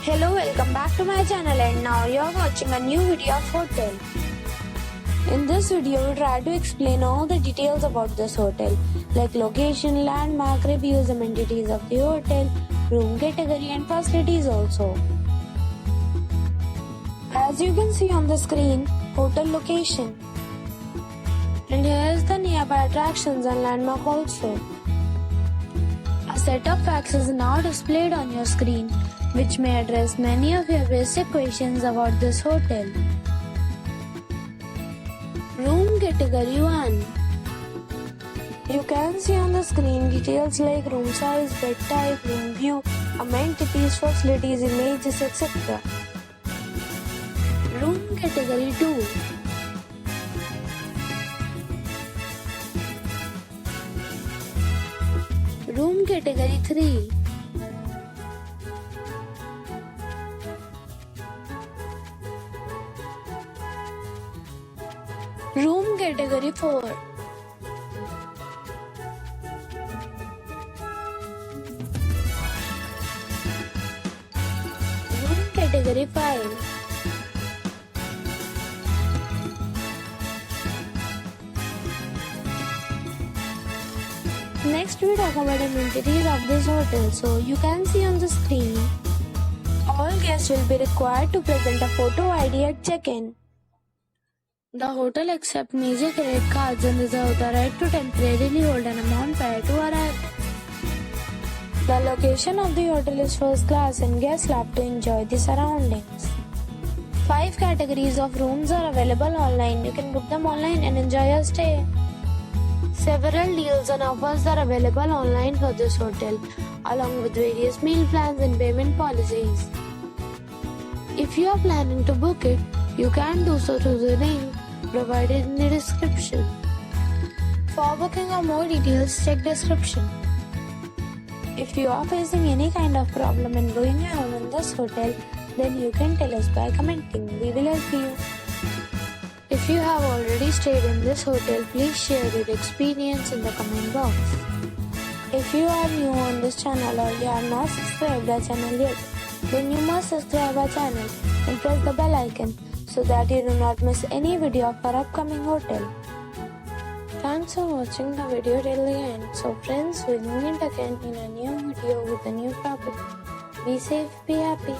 Hello, welcome back to my channel, and now you're watching a new video of hotel. In this video, we try to explain all the details about this hotel, like location, landmark, reviews, amenities of the hotel, room category and facilities also. As you can see on the screen, hotel location. And here is the nearby attractions and landmark also. A set of facts is now displayed on your screen, which may address many of your basic questions about this hotel. Room category 1. You can see on the screen details like room size, bed type, room view, amenities, facilities, images, etc. Room category 2. Room category 3. Room category 4. Room category 5. Next we talk about amenities of this hotel. So you can see on the screen, all guests will be required to present a photo ID at check-in. The hotel accepts major credit cards and reserves the right to temporarily hold an amount prior to arrival. The location of the hotel is first class and guests love to enjoy the surroundings. 5 categories of rooms are available online. You can book them online and enjoy your stay. Several deals and offers are available online for this hotel, along with various meal plans and payment policies. If you are planning to book it, you can do so through the link provided in the description. For booking or more details, check description. If you are facing any kind of problem in going around in this hotel, then you can tell us by commenting. We will help you. If you have already stayed in this hotel, please share your experience in the comment box. If you are new on this channel or you have not subscribed our channel yet, then you must subscribe our channel and press the bell icon so that you do not miss any video of our upcoming hotel. Thanks for watching the video till the end. So friends, we'll meet again in a new video with a new topic. Be safe, be happy.